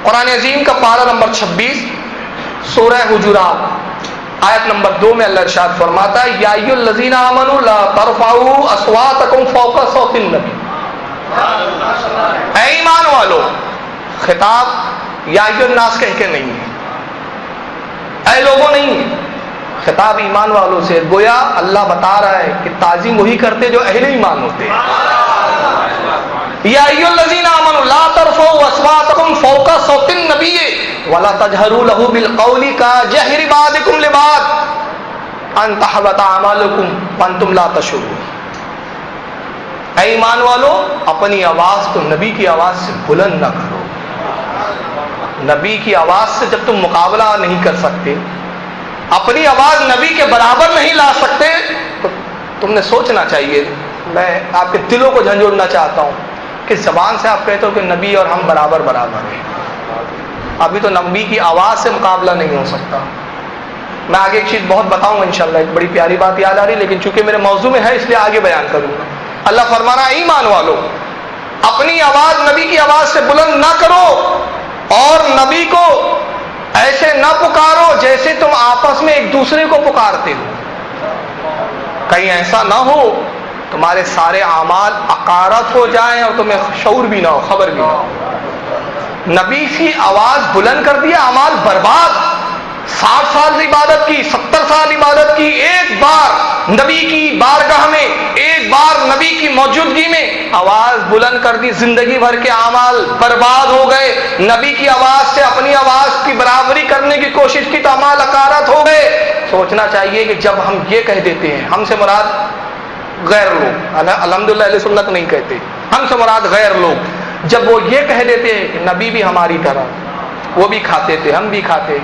قرآن عظیم کا پارہ نمبر 26 سورہ حجرات آیت نمبر 2 میں اللہ ارشاد فرماتا ہے یا ایھا الذین آمنوا لا ترفعوا اصواتکم فوق صوت النبی. اے ایمان والو، خطاب یا ایھا الناس کہہ کے نہیں ہے، اے لوگوں نہیں ہے، خطاب ایمان والوں سے. گویا اللہ بتا رہا ہے کہ تعظیم وہی کرتے جو اہل ایمان ہوتے ہیں. یا ایھا الذین آمنوا لا ترفعوا اصواتکم فوق صوت النبی ولا تجهروا له بالقول كجهر بعضكم لبعض ان تحبط اعمالكم وانتم لا تشعرون. اے ایمان والو، اپنی آواز کو نبی کی آواز سے بلند نہ کرو. نبی کی آواز سے جب تم مقابلہ نہیں کر سکتے، اپنی آواز نبی کے برابر نہیں لا سکتے، تو تم نے سوچنا چاہیے. میں آپ کے دلوں کو جھنجھوڑنا چاہتا ہوں کہ زبان سے آپ کہتے ہو کہ نبی اور ہم برابر برابر ہیں، ابھی تو نبی کی آواز سے مقابلہ نہیں ہو سکتا. میں آگے ایک چیز بہت بتاؤں گا انشاءاللہ، ایک بڑی پیاری بات یاد آ رہی، لیکن چونکہ میرے موضوع میں ہے اس لیے آگے بیان کروں گا. اللہ فرما رہا ہے ایمان والو، اپنی آواز نبی کی آواز سے بلند نہ کرو اور نبی کو ایسے نہ پکارو جیسے تم آپس میں ایک دوسرے کو پکارتے ہو. کہیں ایسا نہ ہو تمہارے سارے اعمال عقارت ہو جائیں اور تمہیں شعور بھی نہ ہو، خبر بھی نہ ہو. نبی کی آواز بلند کر دیا، اعمال برباد. 60 سال عبادت کی، 70 سال عبادت کی، ایک بار نبی کی بارگاہ میں، ایک بار نبی کی موجودگی میں آواز بلند کر دی، زندگی بھر کے اعمال برباد ہو گئے. نبی کی آواز سے اپنی آواز کی برابری کرنے کی کوشش کی تو اعمال عقارت ہو گئے. سوچنا چاہیے کہ جب ہم یہ کہہ دیتے ہیں، ہم سے مراد غیر لوگ، الحمدللہ اہل سنت نہیں کہتے، ہم سے مراد غیر لوگ، جب وہ یہ کہہ دیتے ہیں کہ نبی بھی ہماری طرح، وہ بھی کھاتے تھے ہم بھی کھاتے،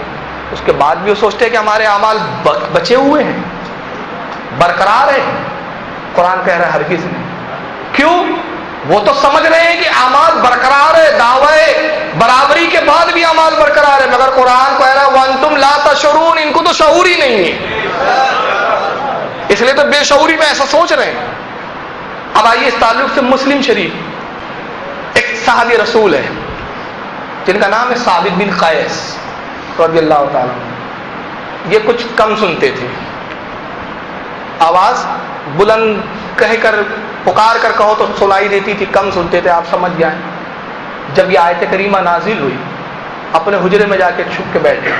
اس کے بعد بھی وہ سوچتے ہیں کہ ہمارے اعمال بچے ہوئے ہیں، برقرار ہیں. قرآن کہہ رہا ہے ہرگز نہیں. کیوں؟ وہ تو سمجھ رہے ہیں کہ اعمال برقرار ہے، دعوی برابری کے بعد بھی اعمال برقرار ہے، مگر قرآن کہہ رہا ہے وانتم لا تشعرون، ان کو تو شعور ہی نہیں ہے، اس لیے تو بے شعوری میں ایسا سوچ رہے ہیں. اب آئیے اس تعلق سے مسلم شریف ایک صحابی رسول ہے جن کا نام ہے ثابت بن قیس رضی اللہ تعالیٰ. یہ کچھ کم سنتے تھے، آواز بلند کہہ کر پکار کر کہو تو سنائی دیتی تھی، کم سنتے تھے، آپ سمجھ جائیں. جب یہ آیت کریمہ نازل ہوئی اپنے حجرے میں جا کے چھپ کے بیٹھے،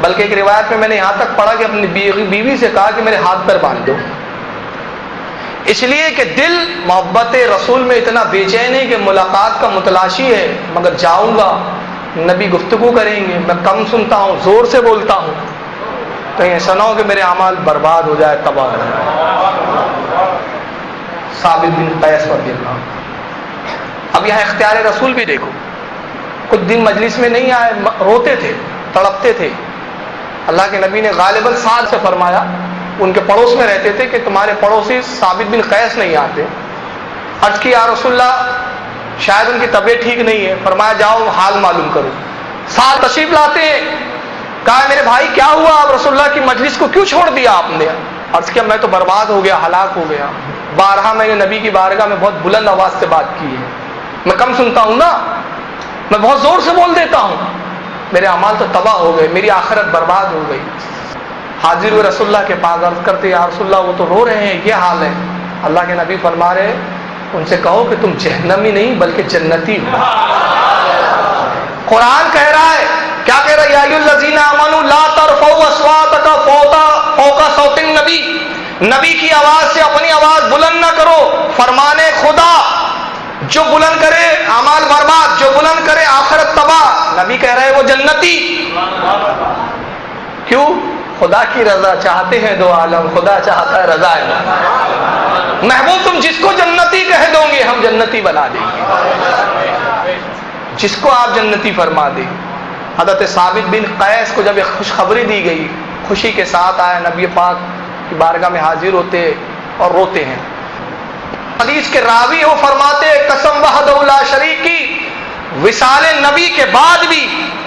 بلکہ ایک روایت میں نے یہاں تک پڑھا کہ اپنی بیوی سے کہا کہ میرے ہاتھ پر باندھ دو، اس لیے کہ دل محبت رسول میں اتنا بے چین ہے کہ ملاقات کا متلاشی ہے، مگر جاؤں گا نبی گفتگو کریں گے، میں کم سنتا ہوں، زور سے بولتا ہوں، کہیں ایسا نہ ہو کہ میرے اعمال برباد ہو جائے، تباہ ہو جائے. ثابت بن قیس رضی اللہ. اب یہاں اختیار رسول بھی دیکھو، کچھ دن مجلس میں نہیں آئے، روتے تھے، تڑپتے تھے. اللہ کے نبی نے غالباً سعد سے فرمایا، ان کے پڑوس میں رہتے تھے، کہ تمہارے پڑوسی ثابت بن قیس نہیں آتے. عرض کی یا رسول اللہ شاید ان کی طبیعت ٹھیک نہیں ہے. فرمایا جاؤ حال معلوم کرو. سعد تشریف لاتے ہیں، کہا میرے بھائی کیا ہوا، آپ رسول اللہ کی مجلس کو کیوں چھوڑ دیا آپ نے؟ عرض کیا میں تو برباد ہو گیا، ہلاک ہو گیا. بارہا میں نے نبی کی بارگاہ میں بہت بلند آواز سے بات کی ہے، میں کم سنتا ہوں نا، میں بہت زور سے بول دیتا ہوں، میرے اعمال تو تباہ ہو گئے، میری آخرت برباد ہو گئی. حاضر ہوئے رسول اللہ کے پاس، عرض کرتے یا رسول اللہ وہ تو رو رہے ہیں، یہ حال ہے. اللہ کے نبی فرما رہے ان سے کہو کہ تم جہنمی نہیں بلکہ جنتی ہو. قرآن کہہ رہا ہے، کیا کہہ رہا ہے، یا ایھا الذین آمنوا لا ترفعوا اصواتکم فوق صوت النبی، نبی کی آواز سے اپنی آواز بلند نہ کرو. فرمانے خدا جو بلند کرے اعمال برباد، جو بلند کرے آخرت تباہ. نبی کہہ رہے وہ جنتی. کیوں؟ خدا کی رضا چاہتے ہیں دو عالم، خدا چاہتا ہے رضا ہے. محبوب تم جس کو جنتی کہہ دو گے ہم جنتی بنا دیں گے، جس کو آپ جنتی فرما دیں. حضرت ثابت بن قیس کو جب یہ خوشخبری دی گئی، خوشی کے ساتھ آئے، نبی پاک کی بارگاہ میں حاضر ہوتے اور روتے ہیں. حدیث کے راوی ہو فرماتے قسم وحدہ لا شریک کی، وصال نبی کے بعد بھی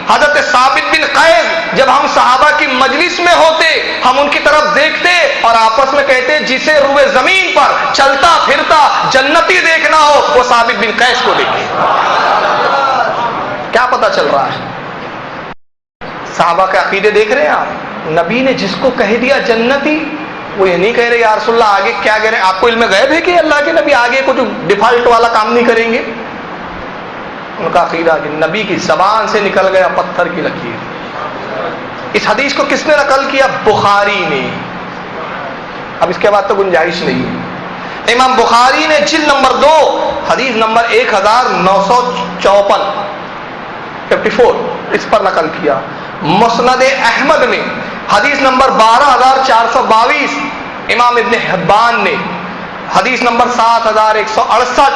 حضرت ثابت بن قیس جب ہم صحابہ کی مجلس میں ہوتے، ہم ان کی طرف دیکھتے اور آپس میں کہتے جسے روئے زمین پر چلتا پھرتا جنتی دیکھنا ہو وہ ثابت بن قیس کو دیکھے. کیا پتا چل رہا ہے؟ صحابہ کے عقیدے دیکھ رہے ہیں آپ؟ نبی نے جس کو کہہ دیا جنتی، وہ یہ نہیں کہہ رہے یا رسول اللہ آگے کیا کہہ رہے ہیں؟ آپ کو علم غیب ہے کہ اللہ کے نبی آگے کچھ ڈیفالٹ والا کام نہیں کریں گے؟ ان کا عقیدہ کہ نبی کی زبان سے نکل گیا پتھر کی لکیر۔ اس حدیث کو کس نے نقل کیا؟ بخاری نے۔ اب اس کے بعد تو گنجائش نہیں ہے۔ امام بخاری نے جلد نمبر 2 حدیث نمبر 1954 اس پر نقل کیا۔ مسند احمد میں حدیث نمبر 12422 امام ابن حبان نے حدیث نمبر 7168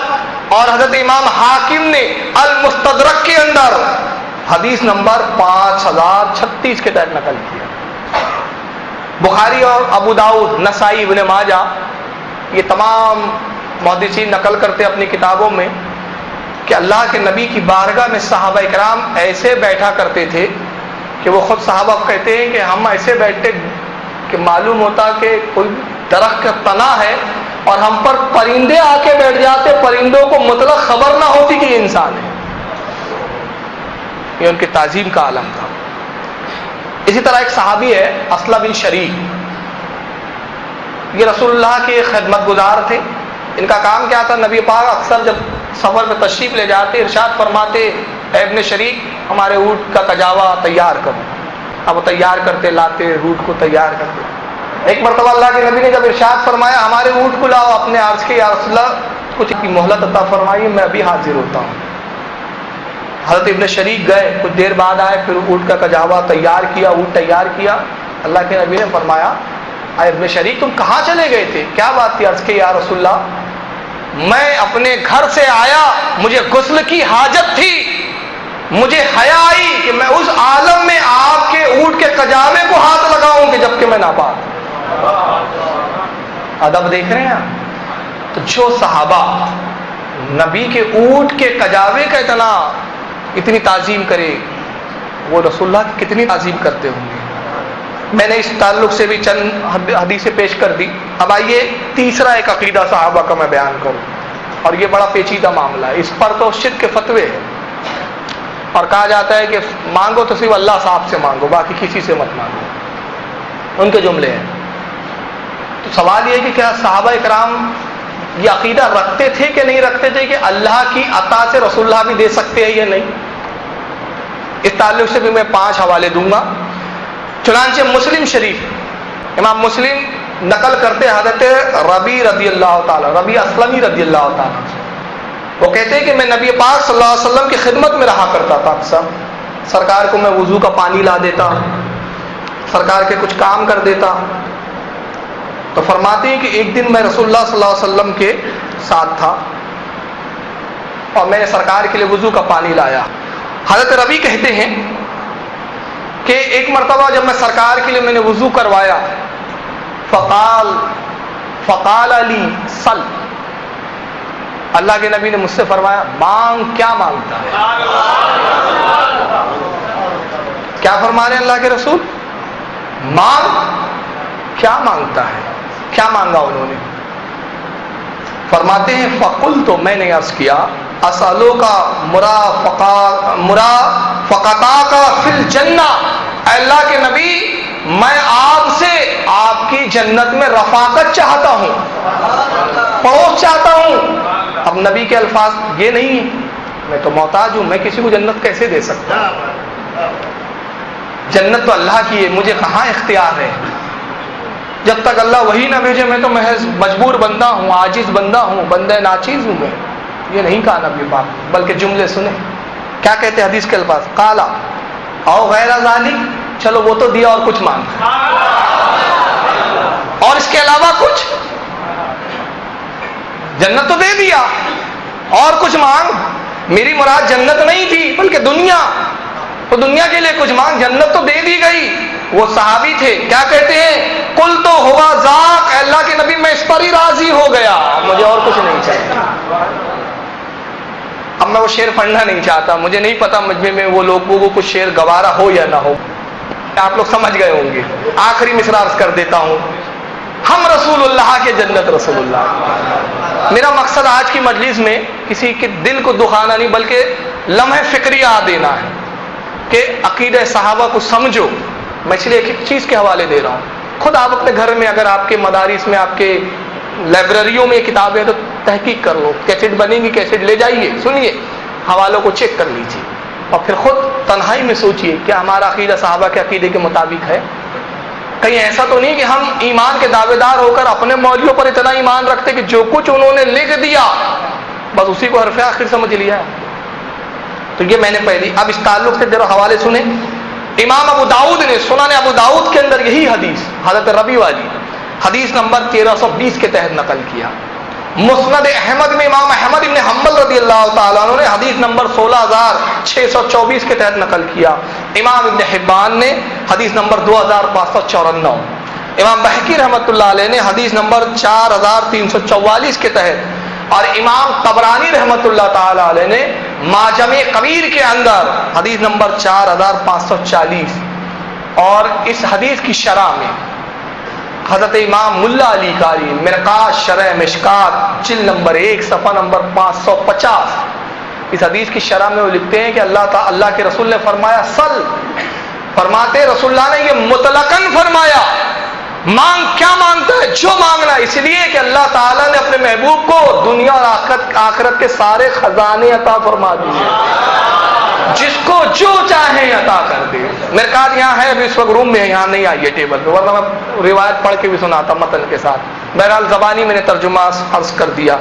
اور حضرت امام حاکم نے المستدرک کے اندر حدیث نمبر 5036 کے تحت نقل کیا۔ بخاری اور ابو داؤد، نسائی، ابن ماجہ یہ تمام محدثین نقل کرتے اپنی کتابوں میں کہ اللہ کے نبی کی بارگاہ میں صحابہ کرام ایسے بیٹھا کرتے تھے کہ وہ خود صحابہ کہتے ہیں کہ ہم ایسے بیٹھتے کہ معلوم ہوتا کہ کوئی درخت کا تنا ہے اور ہم پر پرندے آ کے بیٹھ جاتے، پرندوں کو مطلق خبر نہ ہوتی کہ یہ انسان ہے۔ یہ ان کی تعظیم کا عالم تھا۔ اسی طرح ایک صحابی ہے اسلم بن شریک، یہ رسول اللہ کے خدمت گزار تھے۔ ان کا کام کیا تھا؟ نبی پاک اکثر جب سفر میں تشریف لے جاتے ارشاد فرماتے اے ابن شریک ہمارے اونٹ کا کجاوا تیار کرو۔ اب وہ تیار کرتے، لاتے اونٹ کو تیار کرتے۔ ایک مرتبہ اللہ کے نبی نے جب ارشاد فرمایا ہمارے اونٹ کو لاؤ، اپنے عرض کے یا رسول اللہ کچھ کی مہلت عطا فرمائیے، میں ابھی حاضر ہوتا ہوں۔ حضرت ابن شریک گئے، کچھ دیر بعد آئے، پھر اونٹ کا کجاوا تیار کیا، اونٹ تیار کیا۔ اللہ کے نبی نے فرمایا اے ابن شریک تم کہاں چلے گئے تھے؟ کیا بات تھی؟ عرض کے یا رسول اللہ میں اپنے گھر سے آیا، مجھے غسل کی حاجت تھی، مجھے حیا آئی کہ میں اس عالم میں آپ کے اونٹ کے کجاوے کو ہاتھ لگاؤں کہ جبکہ میں ناپاک۔ ادب دیکھ رہے ہیں آپ؟ تو جو صحابہ نبی کے اونٹ کے کجاوے کا اتنی تعظیم کرے، وہ رسول اللہ کی کتنی تعظیم کرتے ہوں گے۔ میں نے اس تعلق سے بھی چند حدیثیں پیش کر دی۔ اب آئیے تیسرا ایک عقیدہ صحابہ کا میں بیان کروں، اور یہ بڑا پیچیدہ معاملہ ہے، اس پر تو شرک کے فتوے ہیں، اور کہا جاتا ہے کہ مانگو تو صرف اللہ صاحب سے مانگو، باقی کسی سے مت مانگو، ان کے جملے ہیں۔ تو سوال یہ ہے کہ کیا صحابہ اکرام یہ عقیدہ رکھتے تھے کہ نہیں رکھتے تھے کہ اللہ کی عطا سے رسول اللہ بھی دے سکتے ہیں یا نہیں؟ اس تعلق سے بھی میں 5 حوالے دوں گا۔ چنانچہ مسلم شریف امام مسلم نقل کرتے حضرت ربی رضی اللہ تعالی، ربی اسلمی رضی اللہ تعالی، وہ کہتے ہیں کہ میں نبی پاک صلی اللہ علیہ وسلم کی خدمت میں رہا کرتا تھا، اکثر سرکار کو میں وضو کا پانی لا دیتا، سرکار کے کچھ کام کر دیتا۔ تو فرماتے ہیں کہ ایک دن میں رسول اللہ صلی اللہ علیہ وسلم کے ساتھ تھا اور میں نے سرکار کے لیے وضو کا پانی لایا۔ حضرت ربی کہتے ہیں کہ ایک مرتبہ جب میں سرکار کے لیے میں نے وضو کروایا، فقال علی سل، اللہ کے نبی نے مجھ سے فرمایا مانگ، کیا مانگتا ہے؟ کیا فرما رہے ہیں اللہ کے رسول؟ مانگ، کیا مانگتا ہے؟ کیا مانگا انہوں نے؟ فرماتے ہیں فقلت، تو میں نے عرض کیا اسالو کا مرافقتا کا فی الجنہ، اے اللہ کے نبی میں آپ سے آپ کی جنت میں رفاقت چاہتا ہوں، پڑوس چاہتا ہوں۔ اب نبی کے الفاظ یہ نہیں ہیں، میں تو محتاج ہوں، میں کسی کو جنت کیسے دے سکتا ہوں؟ جنت تو اللہ کی ہے، مجھے کہاں اختیار ہے؟ جب تک اللہ وہی نہ بھیجے میں تو محض مجبور بندہ ہوں، عاجز بندہ ہوں، بندہ ناچیز ہوں میں۔ یہ نہیں کہا نبی پاک، بلکہ جملے سنیں کیا کہتے ہیں حدیث کے الفاظ، قالا او غیر ذالک، چلو وہ تو دیا اور کچھ مانگ، اور اس کے علاوہ کچھ، جنت تو دے دیا اور کچھ مانگ۔ میری مراد جنت نہیں تھی بلکہ دنیا، تو دنیا کے لیے کچھ مانگ، جنت تو دے دی گئی۔ وہ صحابی تھے، کیا کہتے ہیں قل تو ہوا ذاک، اللہ کے نبی میں اس پر ہی راضی ہو گیا، مجھے اور کچھ نہیں چاہیے۔ اب میں وہ شعر پڑھنا نہیں چاہتا، مجھے نہیں پتا مجمع میں وہ لوگوں کو کچھ شعر گوارا ہو یا نہ ہو، آپ لوگ سمجھ گئے ہوں گے۔ آخری مصرع عرض کر دیتا ہوں، ہم رسول اللہ کے جنت رسول اللہ۔ میرا مقصد آج کی مجلس میں کسی کے دل کو دکھانا نہیں، بلکہ لمحہ فکریہ دینا ہے کہ عقیدہ صحابہ کو سمجھو. میں اس لیے ایک چیز کے حوالے دے رہا ہوں. خود آپ اپنے گھر میں اگر آپ کے مدارس میں آپ کے لائبریریوں میں کتابیں ہیں تو تحقیق کر لو. کیسٹ بنے گی, کیسٹ لے جائیے, سنیے, حوالوں کو چیک کر لیجیے اور پھر خود تنہائی میں سوچیے کہ ہمارا عقیدہ صحابہ کے عقیدے کے مطابق ہے. کہیں ایسا تو نہیں کہ ہم ایمان کے دعوے دار ہو کر اپنے مولویوں پر اتنا ایمان رکھتے کہ جو کچھ انہوں نے لکھ دیا بس اسی کو حرف آخر سمجھ لیا. تو یہ میں نے پہلی. اب اس تعلق سے ذرا حوالے سنیں. امام ابو داؤد نے سنن ابو داؤد کے اندر یہی حدیث حضرت ربی والی حدیث نمبر 1320 کے تحت نقل کیا. مسند احمد میں امام احمد ابن حنبل رضی اللہ تعالیٰ عنہ نے حدیث نمبر 16624 کے تحت نقل کیا. امام ابن حبان نے حدیث نمبر 2554. امام بحقی رحمۃ اللہ علیہ نے حدیث نمبر 4344 کے تحت, اور امام طبرانی رحمۃ اللہ تعالیٰ علیہ نے معجم کبیر کے اندر حدیث نمبر 4540. اور اس حدیث کی شرح میں حضرت امام ملا علی قاری مرقات شرح مشکات جلد نمبر 1 صفحہ نمبر 550 اس حدیث کی شرح میں وہ لکھتے ہیں کہ اللہ کے رسول نے فرمایا سل, فرماتے رسول اللہ نے یہ مطلقاً فرمایا مانگ, کیا مانگتا ہے, جو مانگنا, اس لیے کہ اللہ تعالیٰ نے اپنے محبوب کو دنیا اور آخرت کے سارے خزانے عطا فرما دیے, جس کو جو چاہیں عطا کر دے. مرقات یہاں ہے ابھی اس وقت روم میں ہے, یہاں نہیں آئی ہے ٹیبل پہ, ورنہ میں روایت پڑھ کے بھی سناتا متن کے ساتھ. بہرحال زبانی میں نے ترجمہ عرض کر دیا.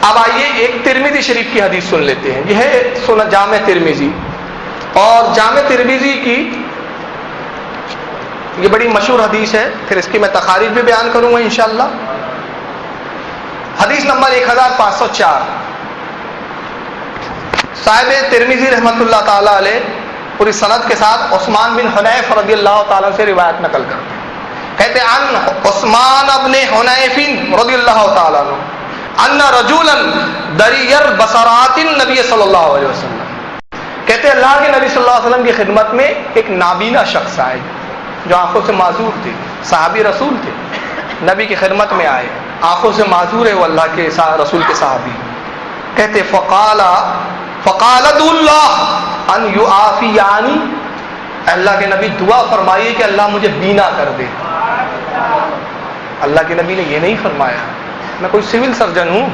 اب آئیے ایک ترمذی شریف کی حدیث سن لیتے ہیں. یہ ہے سنن جامع ترمذی, اور جامع ترمذی کی یہ بڑی مشہور حدیث ہے, پھر اس کی میں تخارج بھی بیان کروں گا انشاءاللہ. حدیث نمبر 1504. صاحب ترمذی رحمۃ اللہ تعالیٰ علیہ پوری سند کے ساتھ عثمان بن حنیف رضی اللہ تعالیٰ سے روایت نقل کرتے ہیں. کہتے ہیں ان عثمان ابن حنیف رضی اللہ تعالیٰ عنہ ان رجلا دریر بصرات النبی صلی اللہ علیہ وسلم. کہتے ہیں اللہ کے نبی صلی اللہ علیہ وسلم کی خدمت میں ایک نابینا شخص آئے جو آنکھوں سے معذور تھے, صحابی رسول تھے, نبی کی خدمت میں آئے, آنکھوں سے معذور ہے, وہ اللہ کے رسول کے صحابی. کہتے فقال اللہ ان یعافیانی, اللہ کے نبی دعا فرمائیے کہ اللہ مجھے بینا کر دے. اللہ کے نبی نے یہ نہیں فرمایا میں کوئی سول سرجن ہوں,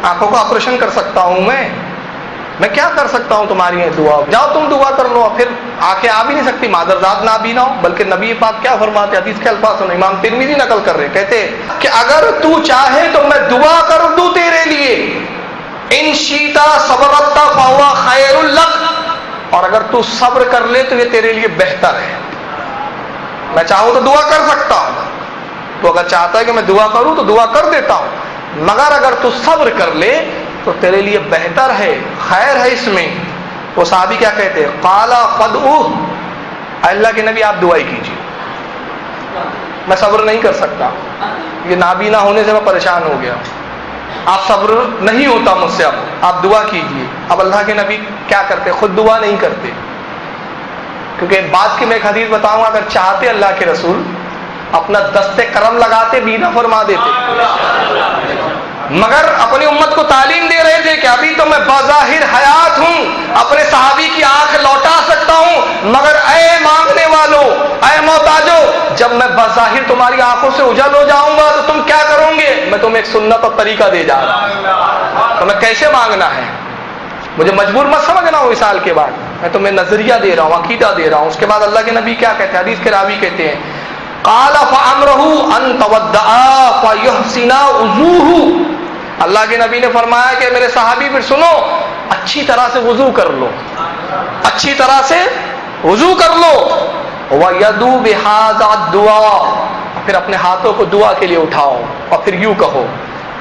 آنکھوں کا آپریشن کر سکتا ہوں, میں کیا کر سکتا ہوں تمہاری یہ دعا, جاؤ تم دعا کر لو. پھر آنکھیں آ بھی نہیں سکتی, مادرزاد نہ بھی نہ ہو. بلکہ نبی پاک کیا فرماتے, حدیث کے الفاظ سنو, امام ترمذی نقل کر رہے ہیں, کہتے کہ اگر تو چاہے تو میں دعا کر دوں تیرے لیے, ان شیتا صبرتا فہو خیر لک, اور اگر تو صبر کر لے تو یہ تیرے لیے بہتر ہے. میں چاہوں تو دعا کر سکتا ہوں, تو اگر چاہتا ہے کہ میں دعا کروں تو دعا کر دیتا ہوں, مگر اگر تو صبر کر لے تو تیرے لیے بہتر ہے, خیر ہے اس میں. وہ صحابی کیا کہتے ہیں, قال فدعوہ, اللہ کے نبی آپ دعائی کیجیے, میں صبر نہیں کر سکتا, یہ نابینا ہونے سے میں پریشان ہو گیا, آپ صبر نہیں ہوتا مجھ سے, اب آپ دعا کیجیے. اب اللہ کے نبی کیا کرتے, خود دعا نہیں کرتے, کیونکہ بات کی میں ایک حدیث بتاؤں گا, اگر چاہتے اللہ کے رسول اپنا دست کرم لگاتے بینا فرما دیتے, مگر اپنی امت کو تعلیم دے رہے تھے کہ ابھی تو میں بظاہر حیات ہوں, اپنے صحابی کی آنکھ لوٹا سکتا ہوں, مگر اے مانگنے والوں, اے محتاجو, جب میں بظاہر تمہاری آنکھوں سے اجل ہو جاؤں گا تو تم کیا کرو گے, میں تمہیں ایک سنت اور طریقہ دے جا رہا ہوں, تو میں کیسے مانگنا ہے, مجھے مجبور مت سمجھنا ہو وصال کے بعد, میں تمہیں نظریہ دے رہا ہوں, عقیدہ دے رہا ہوں. اس کے بعد اللہ کے نبی کیا کہتے ہیں, حدیث کے راوی کہتے ہیں قال فامرہ ان تودعا فیحسنا وضوءہ, اللہ کے نبی نے فرمایا کہ میرے صحابی پھر سنو, اچھی طرح سے وضو کر لو, اچھی طرح سے وضو کر لو. وَيَدُوا بِهَذَا الدُّعَاء, پھر اپنے ہاتھوں کو دعا کے لیے اٹھاؤ اور پھر یوں کہو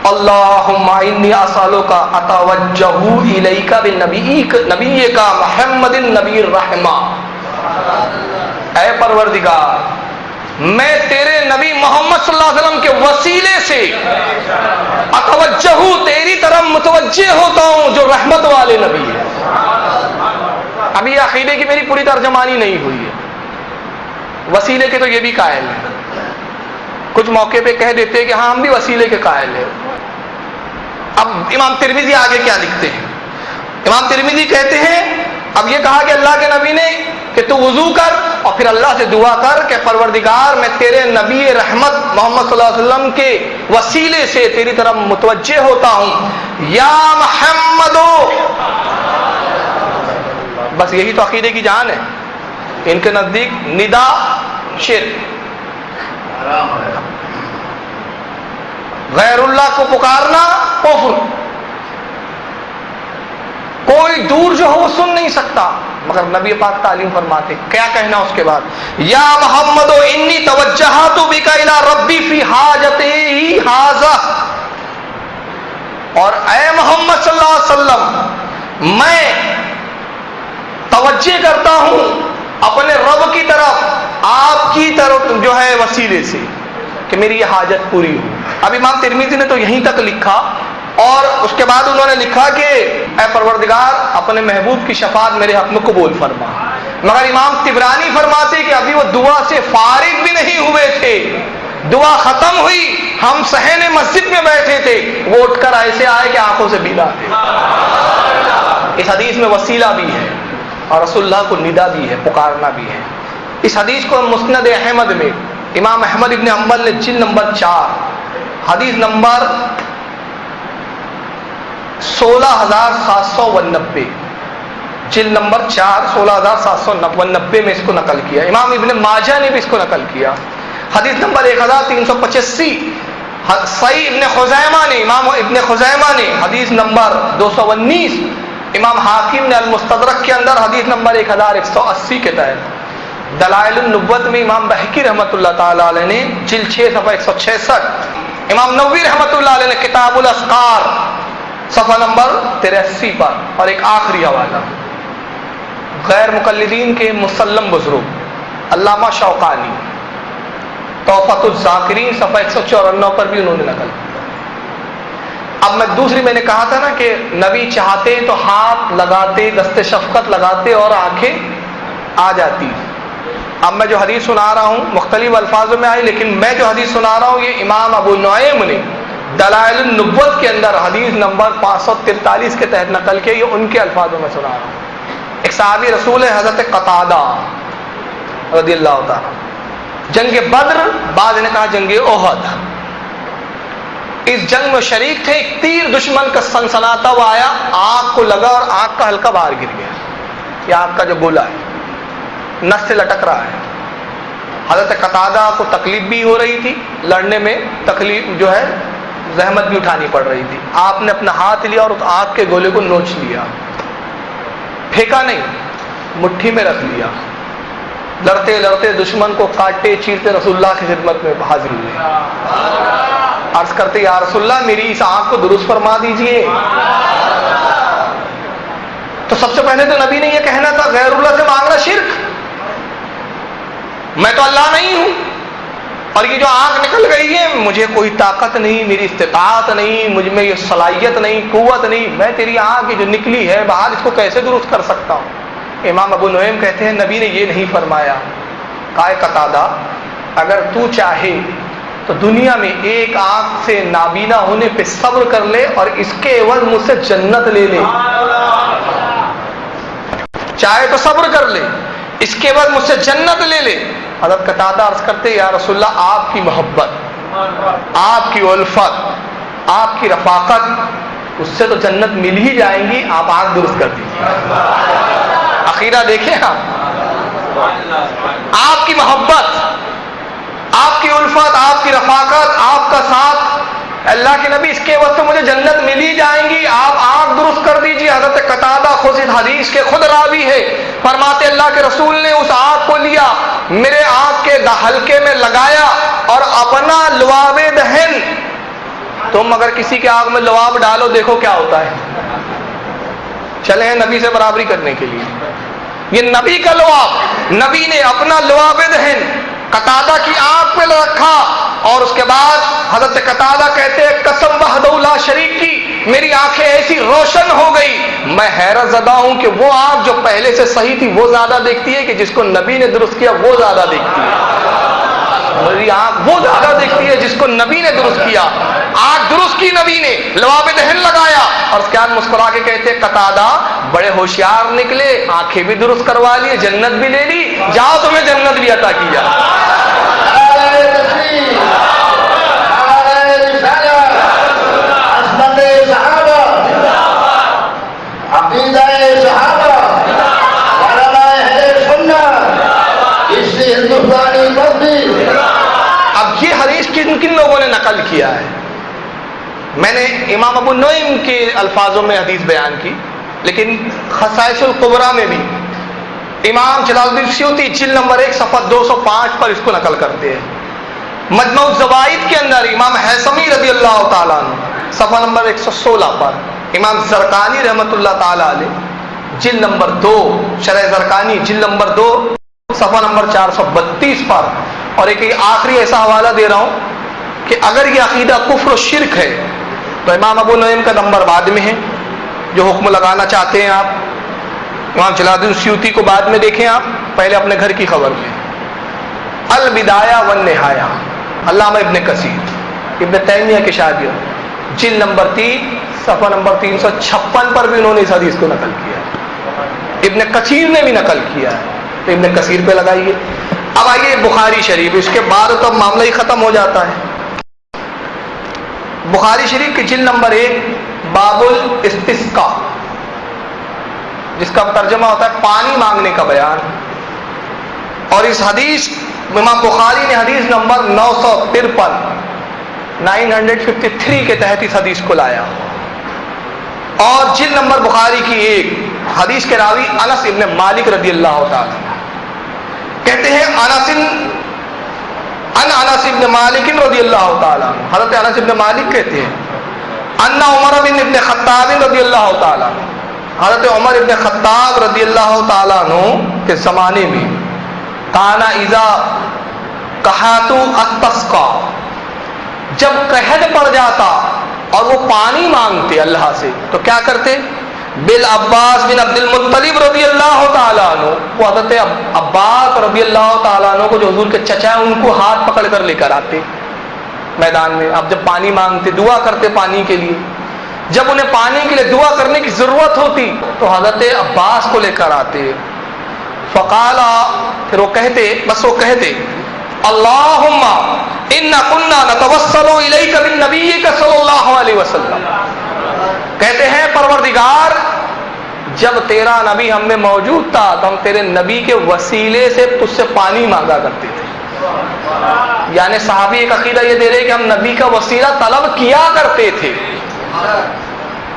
اللہم انی اسالک اتوجہ الیک بنبیک نبیک محمد النبی الرحمہ, اے پروردگار میں تیرے نبی محمد صلی اللہ علیہ وسلم کے وسیلے سے اتوجہ تیری طرف متوجہ ہوتا ہوں جو رحمت والے نبی ہے. ابھی یہ عقیدے کی میری پوری ترجمانی نہیں ہوئی ہے, وسیلے کے تو یہ بھی قائل ہیں, کچھ موقع پہ کہہ دیتے ہیں کہ ہاں ہم بھی وسیلے کے قائل ہیں. اب امام ترمذی آگے کیا لکھتے ہیں, امام ترمذی کہتے ہیں اب یہ کہا کہ اللہ کے نبی نے کہ تو وضو کر اور پھر اللہ سے دعا کر کہ پروردگار میں تیرے نبی رحمت محمد صلی اللہ علیہ وسلم کے وسیلے سے تیری طرف متوجہ ہوتا ہوں یا محمد. بس یہی تو عقیدے کی جان ہے. ان کے نزدیک ندا شرک، غیر اللہ کو پکارنا کفر. کوئی دور جو ہو وہ سن نہیں سکتا، مگر نبی پاک تعلیم فرماتے کیا کہنا اس کے بعد یا محمد انی توجہت بک الی ربی فی حاجتی ھذا. اور اے محمد صلی اللہ علیہ وسلم میں توجہ کرتا ہوں اپنے رب کی طرف آپ کی طرف جو ہے وسیلے سے کہ میری یہ حاجت پوری ہو. اب امام ترمذی نے تو یہیں تک لکھا اور اس کے بعد انہوں نے لکھا کہ اے پروردگار اپنے محبوب کی شفاعت میرے حق میں قبول فرما. مگر امام طبرانی فرماتے کہ ابھی وہ دعا سے فارغ بھی نہیں ہوئے تھے، دعا ختم ہوئی، ہم صحن مسجد میں بیٹھے تھے، وہ اٹھ کر ایسے آئے کہ آنکھوں سے بھیگا تھے. اس حدیث میں وسیلہ بھی ہے اور رسول اللہ کو ندا بھی ہے، پکارنا بھی ہے. اس حدیث کو مسند احمد میں امام احمد ابن حنبل نے جلد نمبر 4 حدیث نمبر 16790 جلد نمبر 4 16790 میں اس کو نقل کیا. امام ابن ماجہ نے بھی اس کو نقل کیا. حدیث نمبر 1385 صحیح ابن خزیمہ نے، امام ابن خزیمہ نے حدیث نمبر 219، امام حاکم نے المستدرک کے اندر حدیث نمبر 1180 کے تحت. دلائل النبوت میں امام بحقی رحمۃ اللہ تعالی علیہ نے جلد 6 صفحہ 166، امام نووی رحمۃ اللہ علیہ نے کتاب الاذکار صفحہ نمبر 83 پر. اور ایک آخری حوالہ غیر مقلدین کے مسلم بزرگ علامہ شوقانی تحفۃ الذاکرین صفحہ 194 پر بھی انہوں نے نقل. اب میں نے کہا تھا نا کہ نبی چاہتے تو ہاتھ لگاتے، دست شفقت لگاتے اور آنکھیں آ جاتی. اب میں جو حدیث سنا رہا ہوں مختلف الفاظوں میں آئی، لیکن میں جو حدیث سنا رہا ہوں یہ امام ابو نعیم نے دلائل النبوت کے اندر حدیث نمبر 543 کے تحت نقل کیا. یہ ان کے الفاظوں میں سنا رہا ہوں. ایک صحابی رسول ہے حضرت قتادہ رضی اللہ تعالیٰ، جنگ بدر، بعض نے کہا جنگ احد، اس جنگ میں شریک تھے. ایک تیر دشمن کا سنسناتا ہوا آیا، آنکھ کو لگا اور آنکھ کا ہلکا باہر گر گیا. یہ آنکھ کا جو گولا ہے نس سے لٹک رہا ہے. حضرت قتادہ کو تکلیف بھی ہو رہی تھی، لڑنے میں تکلیف جو ہے زحمت بھی اٹھانی پڑ رہی تھی. آپ نے اپنا ہاتھ لیا اور اس آنکھ کے گولے کو نوچ لیا، پھینکا نہیں، مٹھی میں رکھ لیا. لڑتے لڑتے دشمن کو کاٹتے چیرتے رسول اللہ کی خدمت میں حاضر ہوئے. عرض کرتے یا رسول اللہ میری اس آنکھ کو درست فرما دیجئے. تو سب سے پہلے تو نبی نے یہ کہنا تھا غیر اللہ سے مانگنا شرک، میں تو اللہ نہیں ہوں، اور یہ جو آنکھ نکل گئی ہے مجھے کوئی طاقت نہیں، میری استطاعت نہیں، مجھ میں یہ صلاحیت نہیں، قوت نہیں، میں تیری آنکھ جو نکلی ہے باہر اس کو کیسے درست کر سکتا ہوں. امام ابو نعیم کہتے ہیں نبی نے یہ نہیں فرمایا، کہا قتادہ اگر تو چاہے تو دنیا میں ایک آنکھ سے نابینا ہونے پہ صبر کر لے اور اس کے عوض مجھ سے جنت لے لے. چاہے تو صبر کر لے، اس کے بعد مجھ سے جنت لے لے. حضرت قتادہ عرض کرتے یا رسول اللہ آپ کی محبت، آپ کی الفت، آپ کی رفاقت، اس سے تو جنت مل ہی جائیں گی، آپ آنکھ درست کر دیجیے. اخیرہ دیکھیں آپ کی محبت، آپ کی الفت، آپ کی رفاقت، آپ کا ساتھ، اللہ کے نبی اس کے وقت مجھے جنت مل ہی جائیں گی، آپ آنکھ درست کر دیجیے. حضرت قتادہ خود اس حدیث کے خود راوی ہے، فرماتے اللہ کے رسول نے اس آنکھ کو لیا، میرے آنکھ کے حلقے میں لگایا اور اپنا لعاب دہن، تم اگر کسی کے آنکھ میں لعاب ڈالو دیکھو کیا ہوتا ہے. چلے ہیں نبی سے برابری کرنے کے لیے، یہ نبی کا لعاب، نبی نے اپنا لعاب دہن قتادہ کی آنکھ پہ رکھا. اور اس کے بعد حضرت قتادہ کہتے ہیں قسم وحدہ لا شریک کی میری آنکھیں ایسی روشن ہو گئی، میں حیرت زدہ ہوں کہ وہ آنکھ جو پہلے سے صحیح تھی وہ زیادہ دیکھتی ہے کہ جس کو نبی نے درست کیا وہ زیادہ دیکھتی ہے. میری آنکھ وہ زیادہ دیکھتی ہے جس کو نبی نے درست کیا. آنکھ درست کی نبی نے، لواب دہن لگایا، اور اس کے بعد مسکرا کے کہتے قتادہ بڑے ہوشیار نکلے، آنکھیں بھی درست کروا لی، جنت بھی لے لی، جاؤ تمہیں جنت بھی عطا کی جائے۔ اب یہ حدیث کن کن لوگوں نے نقل کیا ہے؟ میں نے امام ابو نعیم کے الفاظوں میں حدیث بیان کی، لیکن خصائص القبریٰ میں بھی امام جلال الدین سیوطی جلد نمبر 1 صفحہ 205 پر اس کو نقل کرتے ہیں۔ مجموع الزوائد کے اندر امام حیثمی رضی اللہ تعالیٰ عنہ صفحہ نمبر 116 پر، امام زرقانی رحمۃ اللہ تعالیٰ علیہ جلد نمبر 2 شرح زرقانی جلد نمبر 2 صفحہ نمبر 432 پر، اور ایک آخری ایسا حوالہ دے رہا ہوں کہ اگر یہ عقیدہ کفر و شرک ہے تو امام ابو نعیم کا نمبر بعد میں ہے، جو حکم لگانا چاہتے ہیں آپ امام جلال الدین سیوطی کو بعد میں دیکھیں، آپ پہلے اپنے گھر کی خبر لیں۔ البدایہ والنہایہ علامہ ابن کثیر ابن تیمیہ کے شاگرد جلد نمبر 3 صفحہ نمبر 356 پر بھی انہوں نے اس حدیث کو نقل کیا ہے، ابن کثیر نے بھی نقل کیا ہے، تو ابن کثیر پہ لگائیے۔ اب آئیے بخاری شریف، اس کے بعد تو معاملہ ہی ختم ہو جاتا ہے۔ بخاری شریف کی جلد نمبر 1 باب الاستسقاء، جس کا ترجمہ ہوتا ہے پانی مانگنے کا بیان، اور اس حدیث امام بخاری نے حدیث نمبر 953 کے تحت اس حدیث کو لایا، اور جلد نمبر بخاری کی 1 حدیث کے راوی انس ابن مالک رضی اللہ تعالی کہتے ہیں انس ابن مالک رضی اللہ تعالیٰ، حضرت انس ابن مالک کہتے ہیں ان عمر ابن خطاب رضی اللہ تعالیٰ، حضرت عمر ابن خطاب رضی اللہ تعالیٰ عنہ کے زمانے میں کانا اذا قحط استسقا، جب قحط پڑ جاتا اور وہ پانی مانگتے اللہ سے تو کیا کرتے؟ بالعباس بن عبد المطلب رضی اللہ تعالیٰ عنہ، وہ حضرت عباس رضی اللہ تعالیٰ عنہ کو جو حضور کے چچا ہیں ان کو ہاتھ پکڑ کر لے کر آتے میدان میں۔ اب جب پانی مانگتے دعا کرتے پانی کے لیے، جب انہیں پانی کے لیے دعا کرنے کی ضرورت ہوتی تو حضرت عباس کو لے کر آتے، فقالا، پھر وہ کہتے اللہم انا کنا نتوسل الیک بالنبیک صلی اللہ علیہ وسلم، کہتے ہیں پروردگار جب تیرا نبی ہم میں موجود تھا تو ہم تیرے نبی کے وسیلے سے تجھ سے پانی مانگا کرتے تھے۔ یعنی صحابی ایک عقیدہ یہ دے رہے کہ ہم نبی کا وسیلہ طلب کیا کرتے تھے،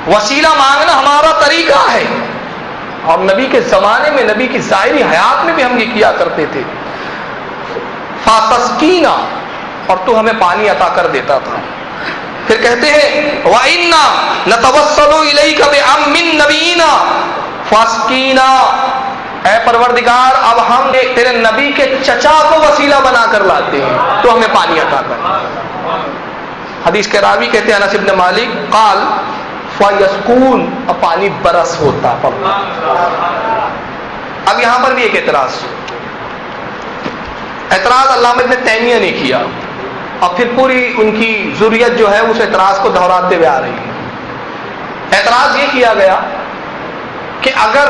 وسیلہ مانگنا ہمارا طریقہ ہے، اور نبی کے زمانے میں نبی کی ظاہری حیات میں بھی ہم یہ کیا کرتے تھے۔ فَتَسْقِينَا، اور تو ہمیں پانی عطا کر دیتا تھا۔ پھر کہتے ہیں وَإِنَّا نَتَوَسَّلُ إِلَيْكَ بِعَمِّ نَبِيِّنَا فَاسْقِينَا، اے پروردگار اب ہم تیرے نبی کے چچا کو وسیلہ بنا کر لاتے ہیں تو ہمیں پانی عطا کر۔ حدیث کے راوی کہتے ہیں انس ابن مالک قال فَيَسْقُونَ، اب پانی برس ہوتا۔ اب یہاں پر بھی ایک اعتراض علامہ ابن تیمیہ نے کیا، اور پھر پوری ان کی ذریت جو ہے اس اعتراض کو دہراتے ہوئے آ رہی ہے۔ اعتراض یہ کیا گیا کہ اگر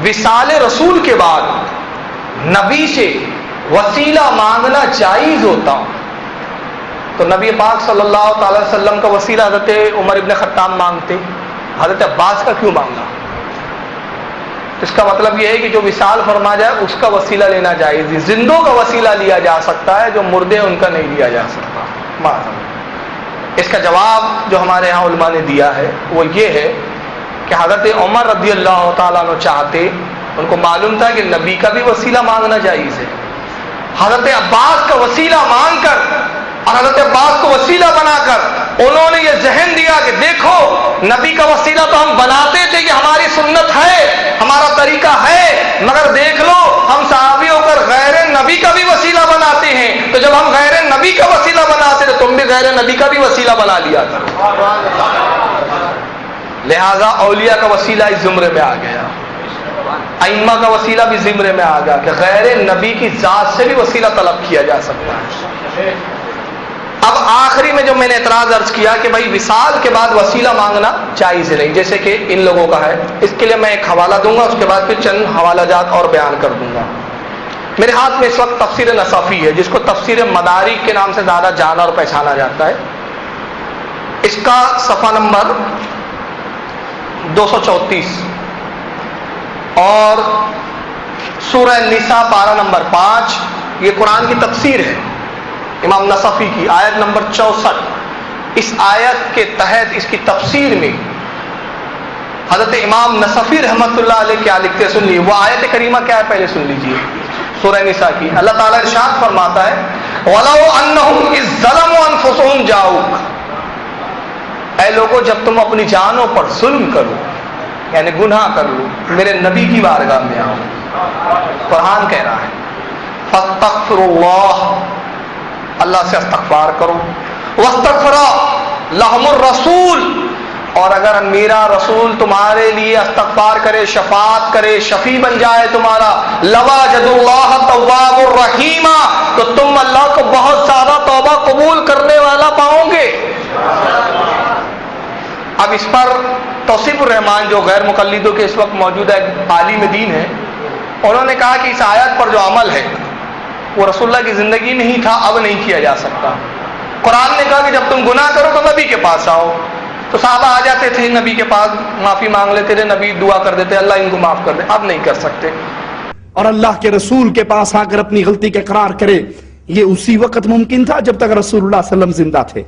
وصال رسول کے بعد نبی سے وسیلہ مانگنا جائز ہوتا تو نبی پاک صلی اللہ تعالی وسلم کا وسیلہ حضرت عمر ابن خطاب مانگتے، حضرت عباس کا کیوں مانگنا؟ اس کا مطلب یہ ہے کہ جو وصال فرما جائے اس کا وسیلہ لینا جائز ہے، زندوں کا وسیلہ لیا جا سکتا ہے، جو مردے ان کا نہیں لیا جا سکتا۔ اس کا جواب جو ہمارے ہاں علماء نے دیا ہے وہ یہ ہے کہ حضرت عمر رضی اللہ تعالیٰ عنہ چاہتے، ان کو معلوم تھا کہ نبی کا بھی وسیلہ مانگنا جائز ہے، حضرت عباس کا وسیلہ مانگ کر اور حضرت عباس کو وسیلہ بنا کر انہوں نے یہ ذہن دیا کہ دیکھو نبی کا وسیلہ تو ہم بناتے تھے کہ ہماری سنت ہے، ہمارا طریقہ ہے، مگر دیکھ لو ہم صحابی ہو کر غیر نبی کا بھی وسیلہ بناتے ہیں، تو جب ہم غیر نبی کا وسیلہ بناتے تو تم بھی غیر نبی کا بھی وسیلہ بنا لیا کرو۔ لہذا اولیاء کا وسیلہ اس زمرے میں آ گیا، ائمہ کا وسیلہ بھی زمرے میں آ گیا کہ غیر نبی کی ذات سے بھی وسیلہ طلب کیا جا سکتا ہے۔ اب آخری میں جو میں نے اعتراض عرض کیا کہ بھائی وصال کے بعد وسیلہ مانگنا جائز نہیں، جیسے کہ ان لوگوں کا ہے، اس کے لیے میں ایک حوالہ دوں گا، اس کے بعد پھر چند حوالہ جات اور بیان کر دوں گا۔ میرے ہاتھ میں اس وقت تفسیر نصفی ہے، جس کو تفسیر مدارک کے نام سے زیادہ جانا اور پہچانا جاتا ہے۔ اس کا صفحہ نمبر 234 اور سورہ نساء پارہ نمبر 5، یہ قرآن کی تفسیر ہے امام نصفی کی، آیت نمبر 64۔ اس آیت کے تحت اس کی تفسیر میں حضرت امام نصفی رحمۃ اللہ علیہ کیا لکھتے ہیں، سن لیجیے۔ وہ آیت کریمہ کیا ہے پہلے سن لیجیے، سورہ نساء کی۔ اللہ تعالیٰ ارشاد فرماتا ہے وَلَوْ أَنَّهُمْ إِذ ظَّلَمُوا أَنفُسَهُمْ جَاءُوكَ، اے لوگوں جب تم اپنی جانوں پر ظلم کرو، یعنی گناہ کر لو، میرے نبی کی بارگاہ میں آؤ، قرآن کہہ رہا ہے فَاسْتَغْفِرُوا اللَّهَ، اللہ سے استغفار کرو، وَاسْتَغْفَرَ لَهُمُ الرَّسُولُ، اور اگر میرا رسول تمہارے لیے استغفار کرے، شفاعت کرے، شفیع بن جائے تمہارا، لَوَجَدُوا اللَّهَ تَوَّابًا رَحِيمًا، تو تم اللہ کو بہت زیادہ توبہ قبول کرنے والا پاؤ گے۔ اب اس پر توصیف الرحمان جو غیر مقلدوں کے اس وقت موجود ہے، عالم دین ہے، انہوں نے کہا کہ اس آیت پر جو عمل ہے وہ رسول اللہ کی زندگی میں ہی تھا، اب نہیں کیا جا سکتا۔ قرآن نے کہا کہ جب تم گناہ کرو تو نبی کے پاس آؤ، تو صحابہ آ جاتے تھے نبی کے پاس، معافی مانگ لیتے تھے، نبی دعا کر دیتے اللہ ان کو معاف کر دے، اب نہیں کر سکتے۔ اور اللہ کے رسول کے پاس آ کر اپنی غلطی کا اقرار کرے، یہ اسی وقت ممکن تھا جب تک رسول اللہ صلی اللہ علیہ وسلم زندہ تھے،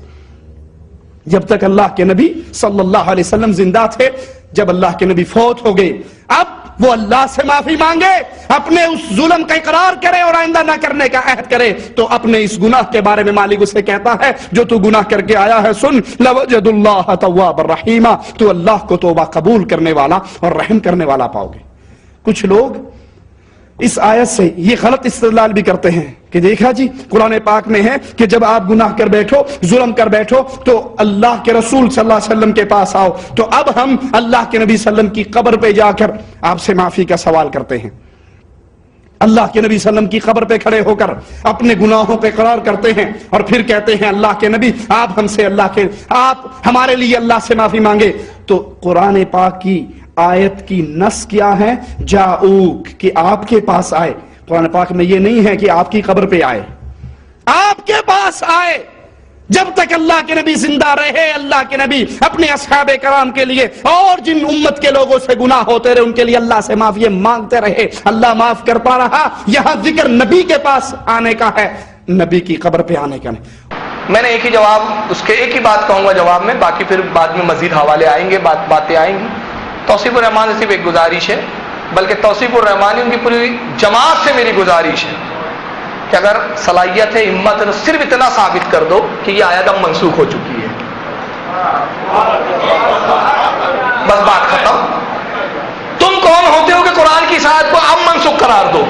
جب تک اللہ کے نبی صلی اللہ علیہ وسلم زندہ تھے۔ جب اللہ کے نبی فوت ہو گئے، اب وہ اللہ سے معافی مانگے، اپنے اس ظلم کا اقرار کرے اور آئندہ نہ کرنے کا عہد کرے، تو اپنے اس گناہ کے بارے میں مالک اسے کہتا ہے جو تو گناہ کر کے آیا ہے، سن لَوَجَدُوا اللَّهَ تَوَّابًا رَحِيمًا، تو اللہ کو توبہ قبول کرنے والا اور رحم کرنے والا پاؤ گے۔ کچھ لوگ اس آیت سے یہ غلط استدلال بھی کرتے ہیں کہ دیکھا جی قرآن پاک میں ہے کہ جب آپ گناہ کر بیٹھو، ظلم کر بیٹھو، تو اللہ کے رسول صلی اللہ علیہ وسلم کے پاس آؤ، تو اب ہم اللہ کے نبی صلی اللہ علیہ وسلم کی قبر پہ جا کر آپ سے معافی کا سوال کرتے ہیں۔ اللہ کے نبی صلی اللہ علیہ وسلم کی قبر پہ کھڑے ہو کر اپنے گناہوں پہ اقرار کرتے ہیں اور پھر کہتے ہیں اللہ کے نبی آپ ہم سے آپ ہمارے لیے اللہ سے معافی مانگے۔ تو قرآن پاک کی آیت کی نص کیا ہے؟ جاؤک، کہ آپ کے پاس آئے۔ قرآن پاک میں یہ نہیں ہے کہ آپ کی قبر پہ آئے، آپ کے پاس آئے۔ جب تک اللہ کے نبی زندہ رہے، اللہ کے نبی اپنے اصحاب کرام کے لیے اور جن امت کے لوگوں سے گناہ ہوتے رہے ان کے لیے اللہ سے معافی مانگتے رہے، اللہ معاف کرتا رہا۔ یہاں ذکر نبی کے پاس آنے کا ہے، نبی کی قبر پہ آنے کا نہیں۔ میں نے ایک ہی جواب، اس کے ایک ہی بات کہوں گا جواب میں، باقی پھر بعد میں مزید حوالے آئیں گے، باتیں آئیں گی۔ توصیف الرحمان سے صرف ایک گزارش ہے، بلکہ توصیف الرحمانی ان کی پوری جماعت سے میری گزارش ہے کہ اگر صلاحیت ہے، ہمت ہے، تو صرف اتنا ثابت کر دو کہ یہ آیت اب منسوخ ہو چکی ہے، بس بات ختم۔ تم کون ہوتے ہو کہ قرآن کی اس آیت کو اب منسوخ قرار دو؟